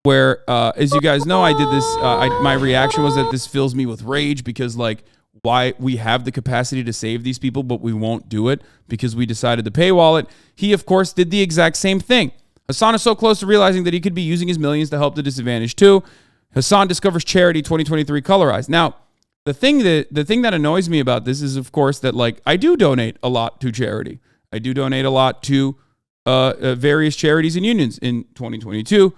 where, as you guys know, I did this. My reaction was that this fills me with rage because, like, why we have the capacity to save these people, but we won't do it because we decided to paywall it. He, of course, did the exact same thing. Hasan is so close to realizing that he could be using his millions to help the disadvantaged too. Hasan discovers charity 2023 colorized. Now, the thing that annoys me about this is, of course, that, like, I do donate a lot to charity. I do donate a lot to various charities and unions. In 2022,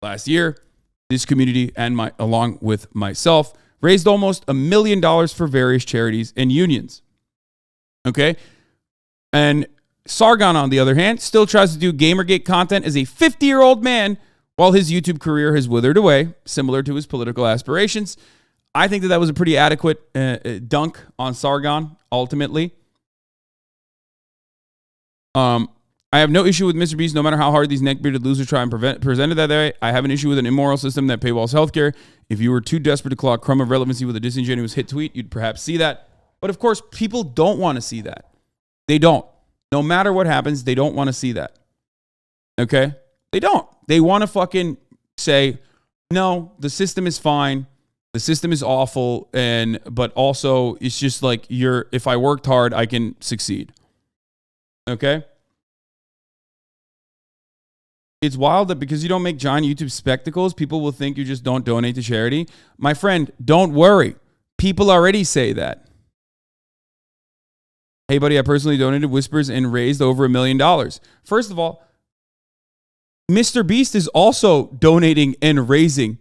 last year, this community and along with myself raised almost $1 million for various charities and unions. Okay? And Sargon, on the other hand, still tries to do Gamergate content as a 50-year-old man while his YouTube career has withered away, similar to his political aspirations. I think that was a pretty adequate dunk on Sargon, ultimately. I have no issue with Mr. Beast, no matter how hard these neck-bearded losers try and present it that way. I have an issue with an immoral system that paywalls healthcare. If you were too desperate to claw a crumb of relevancy with a disingenuous hit tweet, you'd perhaps see that. But of course, people don't want to see that. They don't. No matter what happens, they don't want to see that. Okay? They don't. They want to fucking say, no, the system is fine. The system is awful. But also, it's just like, if I worked hard, I can succeed. Okay? It's wild that because you don't make giant YouTube spectacles, people will think you just don't donate to charity. My friend, don't worry. People already say that. Hey, buddy, I personally donated Whispers and raised over $1 million. First of all, Mr. Beast is also donating and raising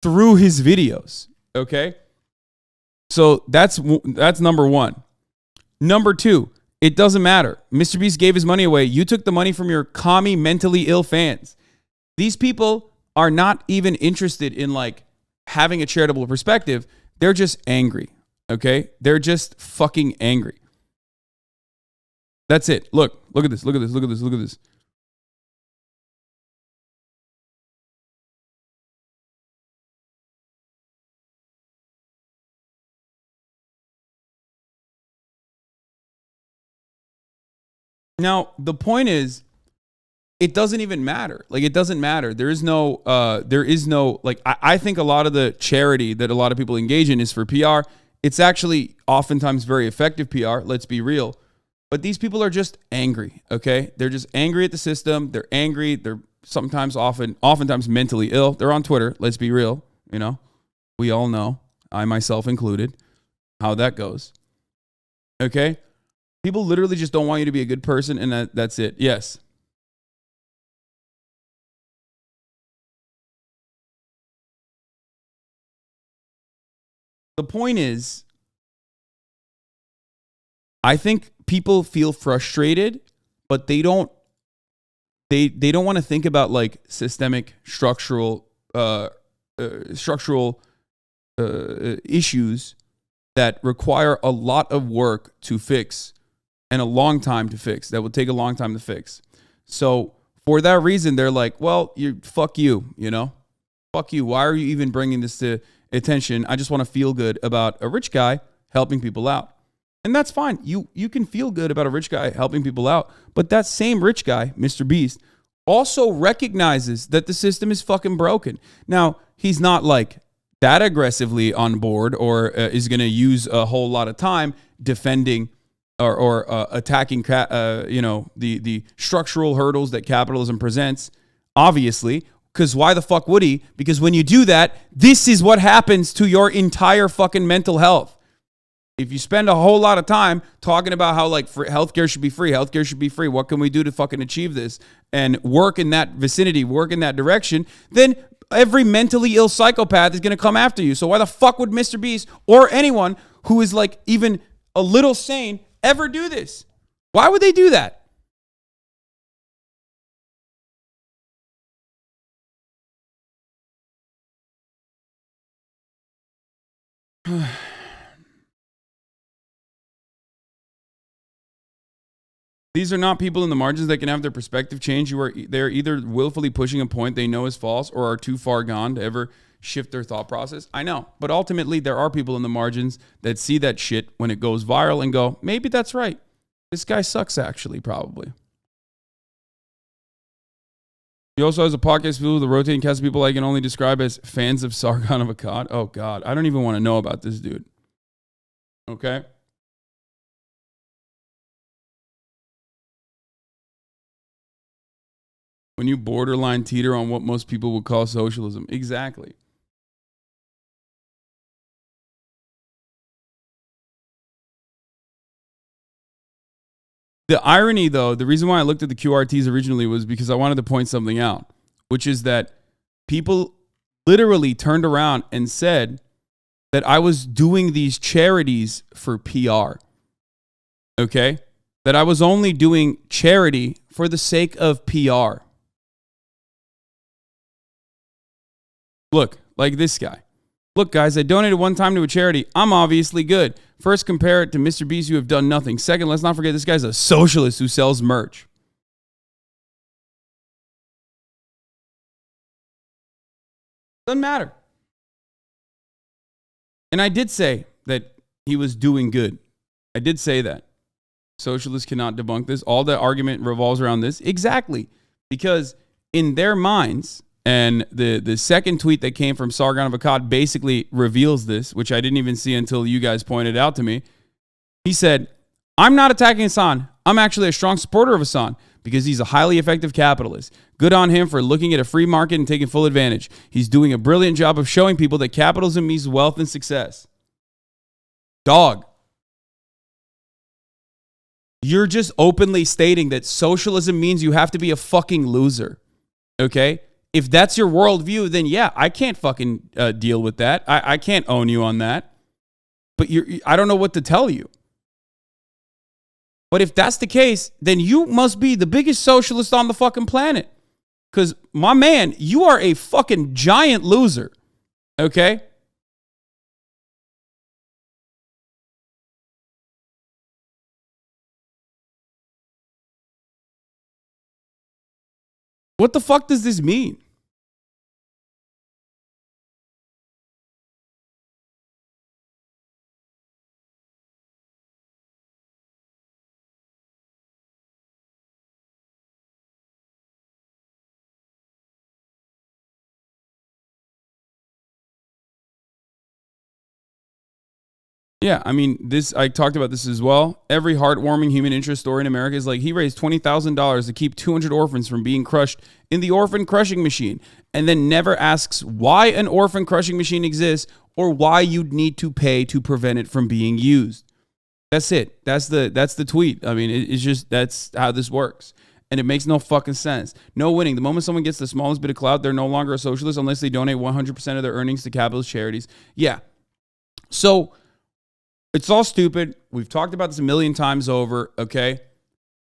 through his videos. Okay? So that's number one. Number two, it doesn't matter. Mr. Beast gave his money away. You took the money from your commie, mentally ill fans. These people are not even interested in, like, having a charitable perspective. They're just angry. Okay? They're just fucking angry. That's it. Look at this. Look at this. Now, the point is, it doesn't even matter. Like, it doesn't matter. There is no, like, I think a lot of the charity that a lot of people engage in is for PR. It's actually oftentimes very effective PR. Let's be real. But these people are just angry, okay? They're just angry at the system. They're angry. They're oftentimes mentally ill. They're on Twitter. Let's be real. You know, we all know, I myself included, how that goes. Okay? People literally just don't want you to be a good person, and that's it. Yes. The point is, I think people feel frustrated, but they don't want to think about, like, systemic structural issues that require a lot of work to fix and a long time to fix. That would take a long time to fix. So for that reason, they're like, well, fuck you, you know? Fuck you. Why are you even bringing this to attention? I just want to feel good about a rich guy helping people out. And that's fine. You can feel good about a rich guy helping people out. But that same rich guy, Mr. Beast, also recognizes that the system is fucking broken. Now, he's not, like, that aggressively on board or is going to use a whole lot of time defending or attacking, the structural hurdles that capitalism presents, obviously. Because why the fuck would he? Because when you do that, this is what happens to your entire fucking mental health. If you spend a whole lot of time talking about how, like, healthcare should be free, what can we do to fucking achieve this, and work in that vicinity, work in that direction, then every mentally ill psychopath is going to come after you. So why the fuck would Mr. Beast or anyone who is, like, even a little sane ever do this? Why would they do that? These are not people in the margins that can have their perspective change. They're either willfully pushing a point they know is false or are too far gone to ever shift their thought process. I know, but ultimately there are people in the margins that see that shit when it goes viral and go, maybe that's right. This guy sucks, actually, probably. He also has a podcast filled with a rotating cast of people I can only describe as fans of Sargon of Akkad. Oh, God. I don't even want to know about this dude. Okay? When you borderline teeter on what most people would call socialism. Exactly. The irony, though, the reason why I looked at the QRTs originally was because I wanted to point something out, which is that people literally turned around and said that I was doing these charities for PR. Okay? That I was only doing charity for the sake of PR. Look, like this guy. Look, guys, I donated one time to a charity. I'm obviously good. First, compare it to Mr. Beast, who have done nothing. Second, let's not forget this guy's a socialist who sells merch. Doesn't matter. And I did say that he was doing good. I did say that. Socialists cannot debunk this. All the argument revolves around this. Exactly. Because in their minds, and the second tweet that came from Sargon of Akkad basically reveals this, which I didn't even see until you guys pointed out to me. He said, I'm not attacking Hasan. I'm actually a strong supporter of Hasan because he's a highly effective capitalist. Good on him for looking at a free market and taking full advantage. He's doing a brilliant job of showing people that capitalism means wealth and success. Dog. You're just openly stating that socialism means you have to be a fucking loser. Okay? If that's your worldview, then yeah, I can't fucking deal with that. I can't own you on that. But I don't know what to tell you. But if that's the case, then you must be the biggest socialist on the fucking planet. Because, my man, you are a fucking giant loser. Okay? What the fuck does this mean? Yeah, I mean, I talked about this as well. Every heartwarming human interest story in America is like he raised $20,000 to keep 200 orphans from being crushed in the orphan crushing machine, and then never asks why an orphan crushing machine exists or why you'd need to pay to prevent it from being used. That's it. That's the tweet. I mean, it's just that's how this works. And it makes no fucking sense. No winning. The moment someone gets the smallest bit of clout, they're no longer a socialist unless they donate 100% of their earnings to capitalist charities. Yeah. So it's all stupid. We've talked about this a million times over, okay?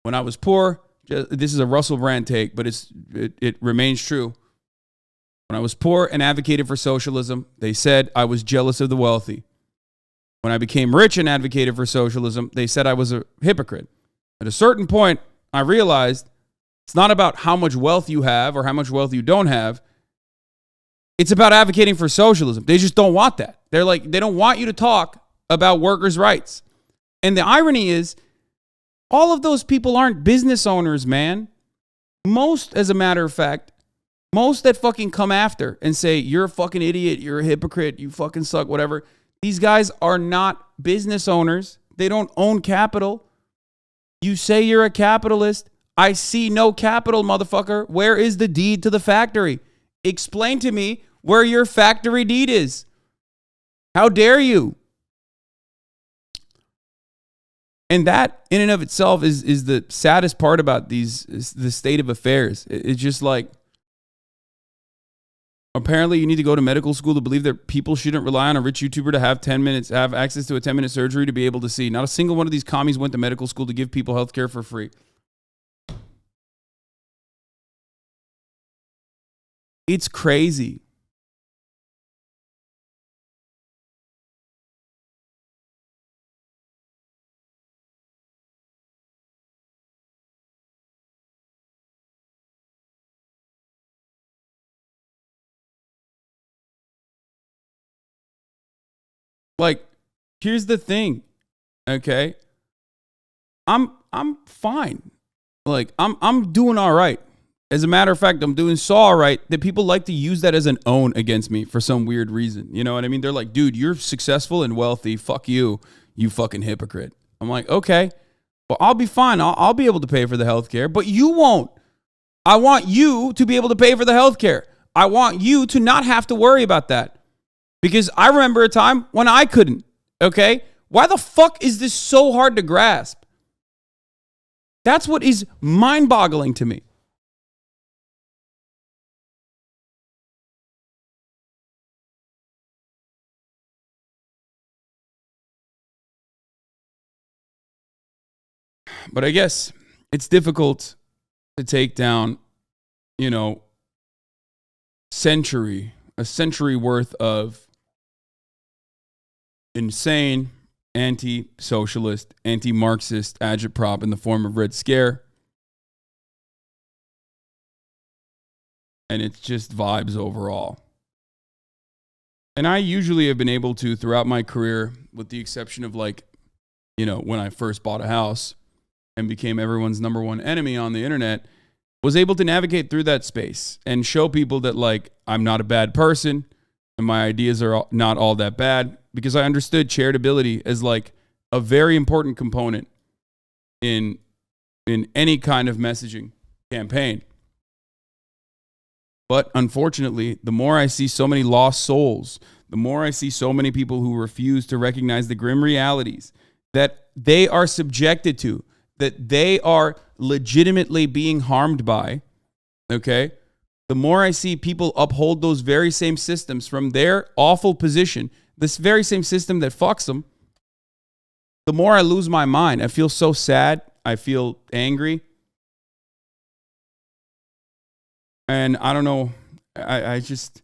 When I was poor, this is a Russell Brand take, but it remains true. When I was poor and advocated for socialism, they said I was jealous of the wealthy. When I became rich and advocated for socialism, they said I was a hypocrite. At a certain point, I realized it's not about how much wealth you have or how much wealth you don't have. It's about advocating for socialism. They just don't want that. They're like, they don't want you to talk about workers' rights. And the irony is, all of those people aren't business owners, man. Most, as a matter of fact, most that fucking come after and say, you're a fucking idiot, you're a hypocrite, you fucking suck, whatever. These guys are not business owners. They don't own capital. You say you're a capitalist. I see no capital, motherfucker. Where is the deed to the factory? Explain to me where your factory deed is. How dare you? And that, in and of itself, is the saddest part about the state of affairs. It's just like, apparently you need to go to medical school to believe that people shouldn't rely on a rich YouTuber to have access to a 10-minute surgery to be able to see. Not a single one of these commies went to medical school to give people health care for free. It's crazy. Like, here's the thing, okay? I'm fine. Like, I'm doing all right. As a matter of fact, I'm doing so all right that people like to use that as an own against me for some weird reason. You know what I mean? They're like, dude, you're successful and wealthy. Fuck you, you fucking hypocrite. I'm like, okay, well, I'll be fine. I'll be able to pay for the healthcare, but you won't. I want you to be able to pay for the healthcare. I want you to not have to worry about that. Because I remember a time when I couldn't. Okay? Why the fuck is this so hard to grasp? That's what is mind-boggling to me. But I guess it's difficult to take down, you know, a century worth of insane, anti-socialist, anti-Marxist agitprop in the form of Red Scare. And it's just vibes overall. And I usually have been able to, throughout my career, with the exception of like, you know, when I first bought a house and became everyone's number one enemy on the internet, was able to navigate through that space and show people that like I'm not a bad person and my ideas are not all that bad, because I understood charitability as like a very important component in any kind of messaging campaign. But unfortunately, the more I see so many lost souls, the more I see so many people who refuse to recognize the grim realities that they are subjected to, that they are legitimately being harmed by, okay? The more I see people uphold those very same systems from their awful position, this very same system that fucks them, the more I lose my mind. I feel so sad. I feel angry. And I don't know, I just,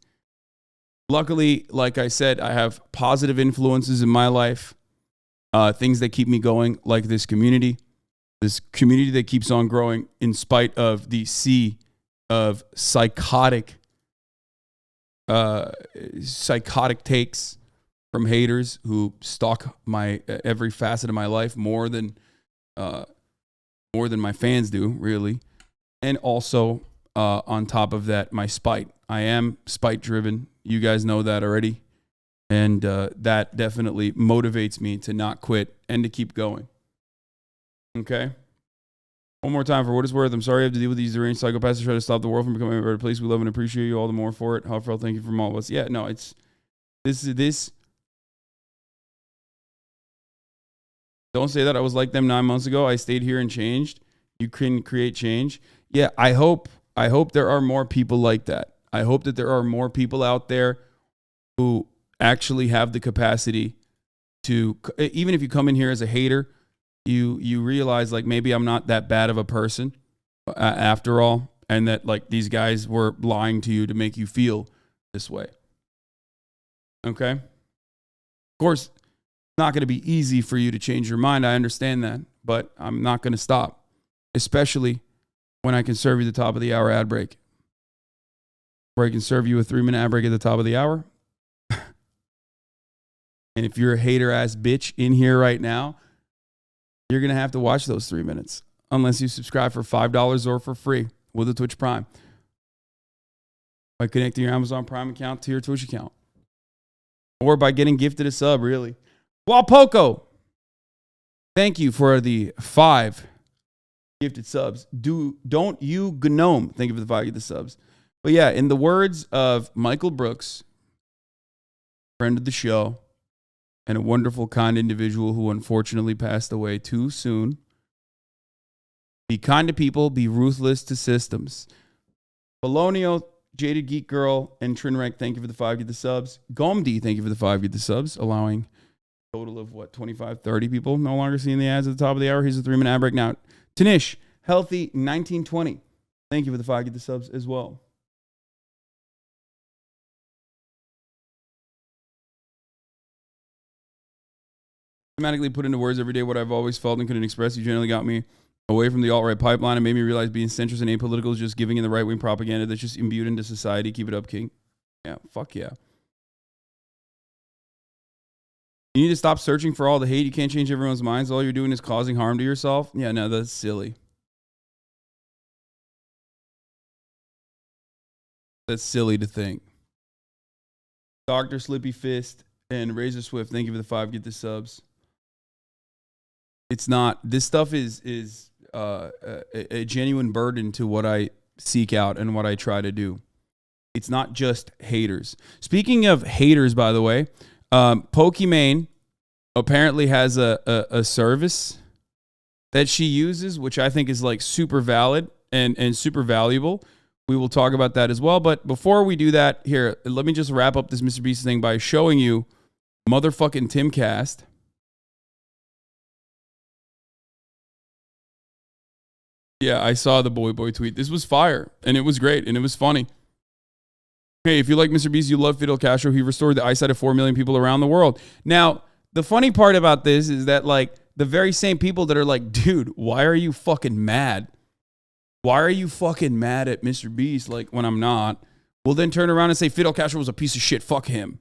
luckily, like I said, I have positive influences in my life, things that keep me going, like this community that keeps on growing in spite of the sea of psychotic takes from haters who stalk my every facet of my life more than my fans do, really. And also, on top of that, my spite. I am spite driven. You guys know that already. And that definitely motivates me to not quit and to keep going. Okay? One more time, for what it's worth, I'm sorry I have to deal with these deranged psychopaths to try to stop the world from becoming a better place. We love and appreciate you all the more for it. Heartfelt thank you from all of us. Yeah, no, it's this. Don't say that I was like them 9 months ago. I stayed here and changed. You can create change. Yeah, I hope there are more people like that. I hope that there are more people out there who actually have the capacity to, even if you come in here as a hater, you realize like maybe I'm not that bad of a person after all, and that like these guys were lying to you to make you feel this way. Okay? Of course, it's not going to be easy for you to change your mind. I understand that, but I'm not going to stop, especially when I can serve you the top of the hour ad break, where I can serve you a 3-minute ad break at the top of the hour. And if you're a hater ass bitch in here right now, you're going to have to watch those 3 minutes unless you subscribe for $5 or for free with a Twitch Prime by connecting your Amazon Prime account to your Twitch account, or by getting gifted a sub, really. Walpoco, thank you for the 5 gifted subs. Don't you gnome, thank you for the 5 gifted subs. But yeah, in the words of Michael Brooks, friend of the show, and a wonderful, kind individual who unfortunately passed away too soon, be kind to people, be ruthless to systems. Bologna, Jaded Geek Girl, and Trinrek, thank you for the 5 gifted subs. Gomdi, thank you for the 5 gifted subs, allowing a total of 25, 30 people no longer seeing the ads at the top of the hour. Here's a 3-minute ad break now. Tanish, Healthy 1920, thank you for the 5 gifted subs as well. Systematically put into words every day what I've always felt and couldn't express. You generally got me away from the alt-right pipeline and made me realize being centrist and apolitical is just giving in the right-wing propaganda that's just imbued into society. Keep it up, King. Yeah, fuck yeah. You need to stop searching for all the hate. You can't change everyone's minds. All you're doing is causing harm to yourself. Yeah, no, that's silly. That's silly to think. Dr. Slippy Fist and Razor Swift, thank you for the 5. Get the subs. It's not. This stuff is a genuine burden to what I seek out and what I try to do. It's not just haters. Speaking of haters, by the way, Pokimane apparently has a service that she uses, which I think is like super valid and super valuable. We will talk about that as well. But before we do that, here, let me just wrap up this Mr. Beast thing by showing you motherfucking Timcast. Yeah, I saw the boy tweet. This was fire, and it was great, and it was funny. Hey, if you like Mr. Beast, you love Fidel Castro. He restored the eyesight of 4 million people around the world. Now, the funny part about this is that, like, the very same people that are like, dude, why are you fucking mad? Why are you fucking mad at Mr. Beast, like, when I'm not? Will then turn around and say Fidel Castro was a piece of shit. Fuck him.